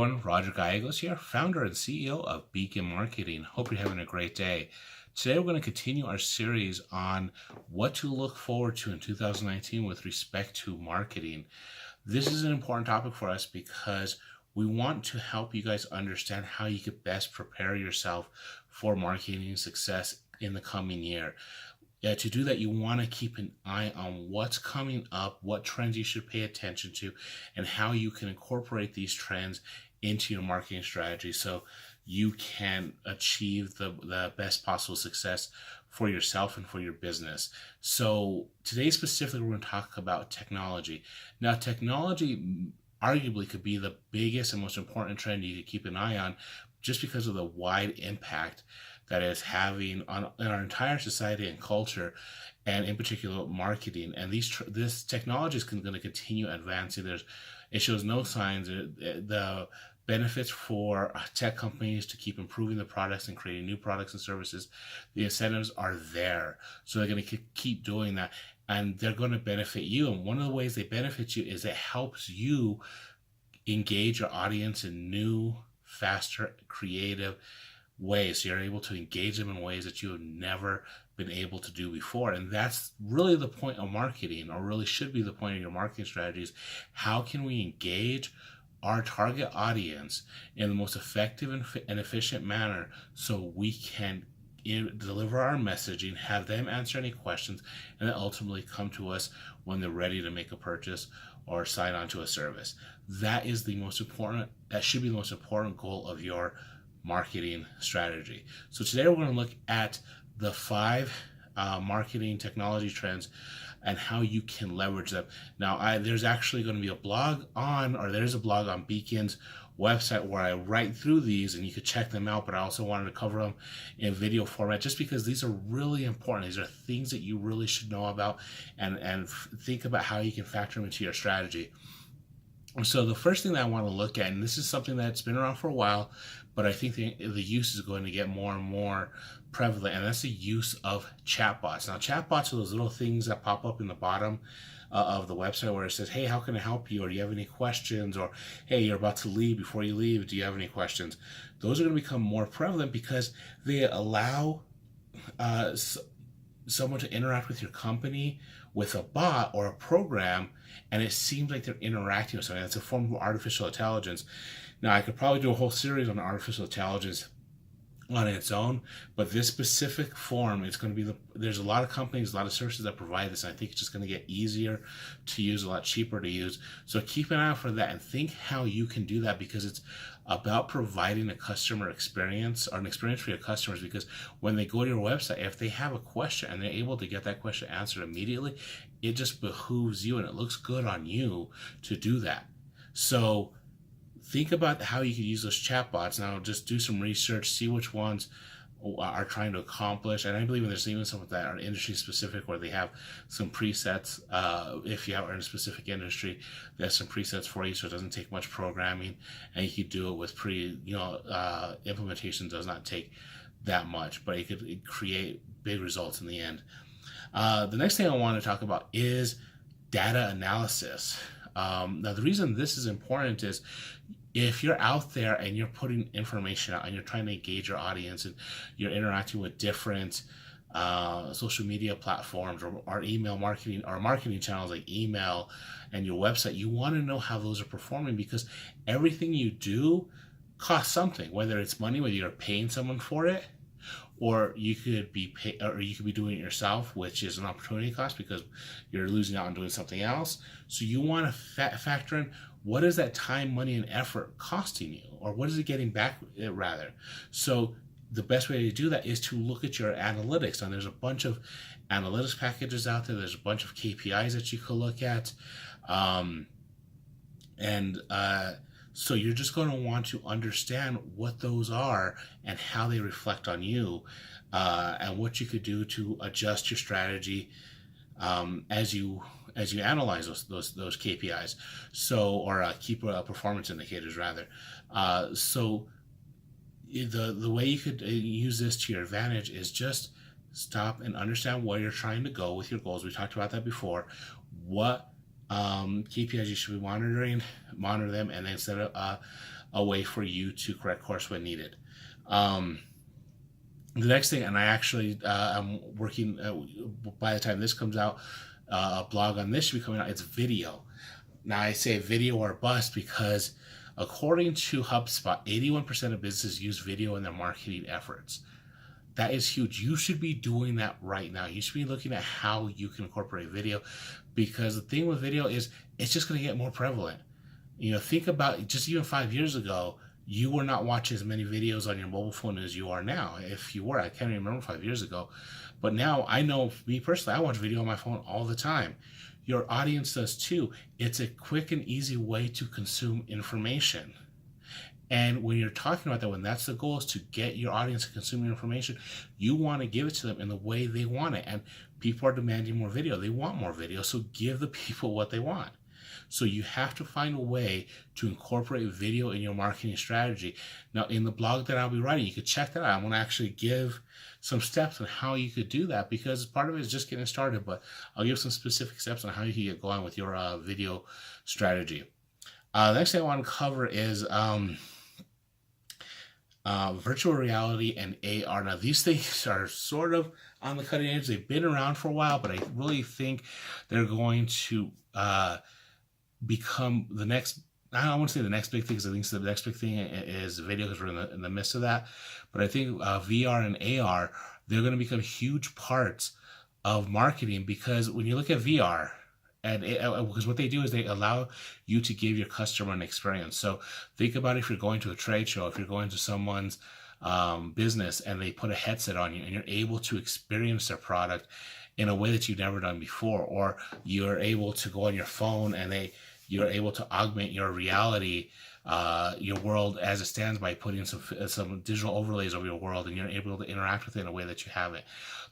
everyone, Roger Gallegos here, founder and CEO of Beacon Marketing. Hope you're having a great day. Today we're going to continue our series on what to look forward to in 2019 with respect to marketing. This is an important topic for us because we want to help you guys understand how you could best prepare yourself for marketing success in the coming year. To do that, you want to keep an eye on what's coming up, what trends you should pay attention to, and how you can incorporate these trends into your marketing strategy so you can achieve the best possible success for yourself and for your business. So today specifically, we're going to talk about technology. Now, technology arguably could be the biggest and most important trend you could keep an eye on just because of the wide impact that is having on our entire society and culture, and in particular marketing. And this technology is going to continue advancing. It shows no signs. The benefits for tech companies to keep improving the products and creating new products and services, the incentives are there. So they're going to keep doing that, and they're going to benefit you. And one of the ways they benefit you is it helps you engage your audience in new, faster, creative ways. So you're able to engage them in ways that you have never been able to do before. And that's really the point of marketing, or really should be the point of your marketing strategies. How can we engage our target audience in the most effective and efficient manner so we can deliver our messaging, have them answer any questions, and then ultimately come to us when they're ready to make a purchase or sign on to a service. That should be the most important goal of your marketing strategy. So today we're going to look at the 5 marketing technology trends and how you can leverage them. Now, there's actually going to be a blog there's a blog on Beacon's website where I write through these, and you could check them out, but I also wanted to cover them in video format just because these are really important. These are things that you really should know about and think about how you can factor them into your strategy. So the first thing that I want to look at, and this is something that's been around for a while, but I think the use is going to get more and more prevalent, and that's the use of chatbots. Now, chatbots are those little things that pop up in the bottom of the website where it says, hey, how can I help you? Or do you have any questions? Or, hey, you're about to leave. Before you leave, do you have any questions? Those are going to become more prevalent because they allow someone to interact with your company with a bot or a program, and it seems like they're interacting with something. That's a form of artificial intelligence. Now, I could probably do a whole series on artificial intelligence on its own, but this specific form, it's going to be there's a lot of companies, a lot of services that provide this, and I think it's just going to get easier to use, a lot cheaper to use. So keep an eye out for that and think how you can do that, because it's about providing a customer experience, or an experience for your customers, because when they go to your website, if they have a question and they're able to get that question answered immediately, it just behooves you and it looks good on you to do that. So think about how you could use those chatbots. Now, just do some research, see which ones are trying to accomplish. And I believe there's even some that are industry specific, where they have some presets. If you are in a specific industry, there's some presets for you, so it doesn't take much programming, and you could do it with implementation does not take that much, but it could create big results in the end. The next thing I want to talk about is data analysis. Now, the reason this is important is if you're out there and you're putting information out and you're trying to engage your audience and you're interacting with different social media platforms or email marketing or marketing channels like email and your website, you want to know how those are performing, because everything you do costs something, whether it's money, whether you're paying someone for it, or you could be doing it yourself, which is an opportunity cost because you're losing out on doing something else. So you want to factor in, what is that time, money, and effort costing you, or what is it getting back rather? So the best way to do that is to look at your analytics. And there's a bunch of analytics packages out there. There's a bunch of KPIs that you could look at. So you're just going to want to understand what those are and how they reflect on you, and what you could do to adjust your strategy as you analyze those KPIs. So, or key performance indicators rather. So the way you could use this to your advantage is just stop and understand where you're trying to go with your goals. We talked about that before. What KPIs you should be monitoring, monitor them, and then set a way for you to correct course when needed. The next thing, and I actually I'm working by the time this comes out, a blog on this should be coming out. It's video. Now I say video or bust because according to HubSpot, 81% of businesses use video in their marketing efforts. That is huge. You should be doing that right now. You should be looking at how you can incorporate video, because the thing with video is it's just going to get more prevalent. Think about just even 5 years ago, you were not watching as many videos on your mobile phone as you are now. If you were, I can't remember 5 years ago. But now I know, me personally, I watch video on my phone all the time. Your audience does too. It's a quick and easy way to consume information. And when you're talking about that, when that's the goal, is to get your audience to consume your information, you want to give it to them in the way they want it. And people are demanding more video. They want more video. So give the people what they want. So you have to find a way to incorporate video in your marketing strategy. Now, in the blog that I'll be writing, you could check that out. I'm going to actually give some steps on how you could do that, because part of it is just getting started, but I'll give some specific steps on how you can get going with your video strategy. The next thing I want to cover is virtual reality and AR. Now, these things are sort of on the cutting edge. They've been around for a while, but I really think they're going to become the next, I don't want to say the next big thing, because I think the next big thing is video, because we're in the midst of that. But I think VR and AR, they're going to become huge parts of marketing, because when you look at VR, because what they do is they allow you to give your customer an experience. So think about if you're going to a trade show, if you're going to someone's business and they put a headset on you and you're able to experience their product in a way that you've never done before, or you're able to go on your phone and you're able to augment your reality, your world as it stands, by putting some digital overlays over your world, and you're able to interact with it in a way that you haven't.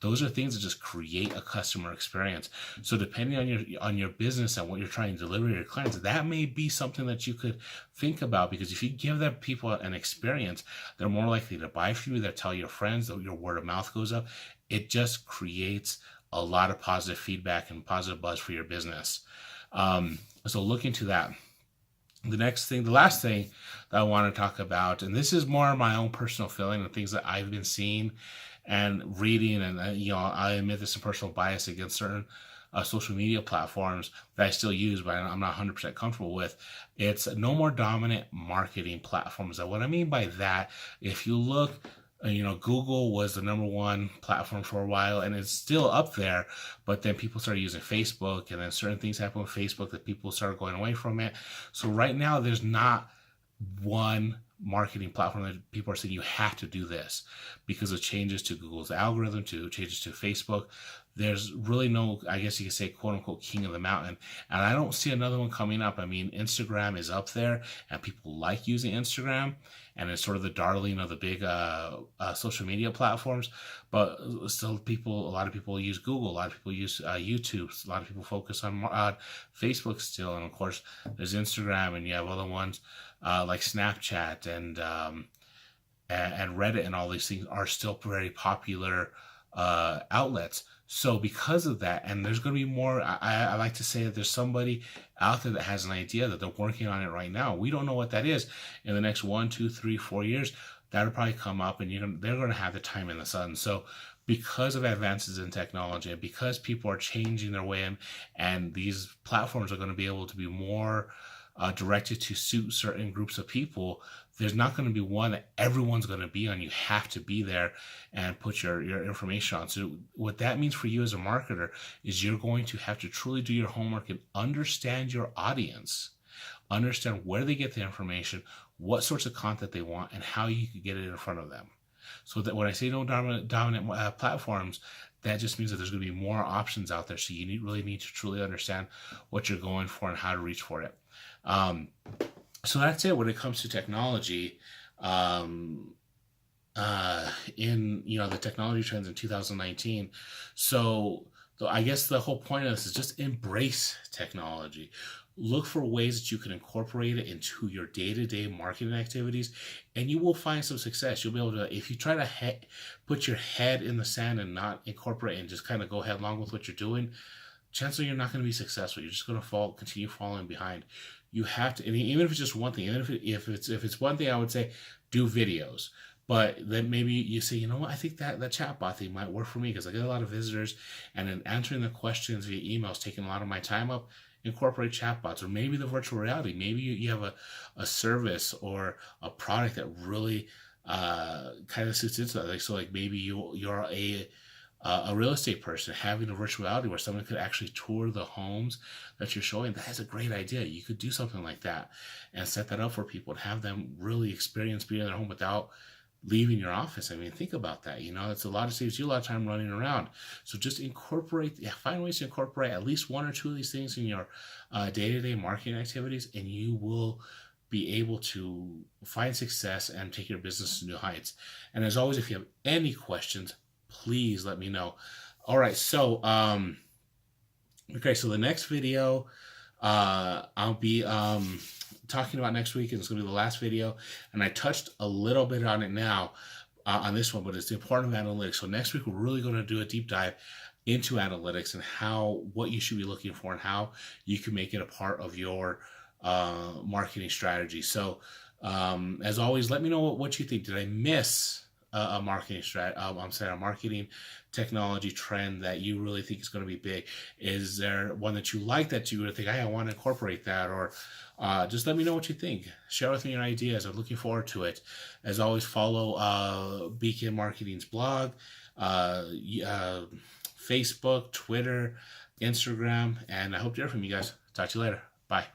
Those are things that just create a customer experience. So depending on your business and what you're trying to deliver to your clients, that may be something that you could think about, because if you give them people an experience, they're more likely to buy from you. They'll tell your friends, your word of mouth goes up. It just creates a lot of positive feedback and positive buzz for your business. So look into that. The last thing that I want to talk about, and this is more my own personal feeling and things that I've been seeing and reading, and I admit there's some personal bias against certain social media platforms that I still use, but I'm not 100% comfortable with. It's no more dominant marketing platforms. And what I mean by that, if you look, Google was the number one platform for a while, and it's still up there, but then people started using Facebook, and then certain things happened with Facebook that people started going away from it. So right now, there's not one marketing platform that people are saying you have to do this, because of changes to Google's algorithm, to changes to Facebook. There's really no, I guess you could say, quote unquote, king of the mountain. And I don't see another one coming up. I mean, Instagram is up there and people like using Instagram, and it's sort of the darling of the big social media platforms. But still, a lot of people use Google, a lot of people use YouTube, a lot of people focus on Facebook still. And of course, there's Instagram, and you have other ones like Snapchat and Reddit, and all these things are still very popular outlets. So because of that, and there's going to be more, I like to say that there's somebody out there that has an idea, that they're working on it right now. We don't know what that is. In the next 1, 2, 3, 4 years, that'll probably come up, and they're going to have the time in the sun. So because of advances in technology, and because people are changing their way in, and these platforms are going to be able to be more directed to suit certain groups of people, there's not going to be one that everyone's going to be on. You have to be there and put your information on. So what that means for you as a marketer is you're going to have to truly do your homework and understand your audience, understand where they get the information, what sorts of content they want, and how you can get it in front of them. So that when I say no dominant platforms, that just means that there's going to be more options out there. So you really need to truly understand what you're going for and how to reach for it. So that's it when it comes to technology. In the technology trends in 2019. So I guess the whole point of this is just embrace technology. Look for ways that you can incorporate it into your day-to-day marketing activities, and you will find some success. You'll be able to, if you try to put your head in the sand and not incorporate and just kind of go headlong with what you're doing, chances are you're not going to be successful. You're just going to continue falling behind. you have to, and even if it's just one thing, even if it's one thing, I would say do videos. But then maybe you say, you know what, I think that chatbot thing might work for me because I get a lot of visitors, and then answering the questions via email is taking a lot of my time up. Incorporate chatbots, or maybe the virtual reality. Maybe you have a service or a product that really kind of suits into that. Like, so like maybe you're a real estate person, having a virtual reality where someone could actually tour the homes that you're showing. That is a great idea. You could do something like that and set that up for people and have them really experience being in their home without leaving your office. I mean, think about that. You know, it's a lot of, saves you a lot of time running around. So just incorporate, find ways to incorporate at least one or two of these things in your day-to-day marketing activities, and you will be able to find success and take your business to new heights. And as always, if you have any questions, please let me know. All right, so okay, so the next video I'll be talking about next week, and it's gonna be the last video, and I touched a little bit on it now on this one, but it's the importance of analytics. So next week we're really going to do a deep dive into analytics and what you should be looking for and how you can make it a part of your marketing strategy. So as always, let me know what you think. Did I miss a marketing a marketing technology trend that you really think is going to be big? Is there one that you like that you would think, hey, I want to incorporate that? Or just let me know what you think. Share with me your ideas. I'm looking forward to it. As always, follow Beacon Marketing's blog, Facebook, Twitter, Instagram, and I hope to hear from you guys. Talk to you later. Bye.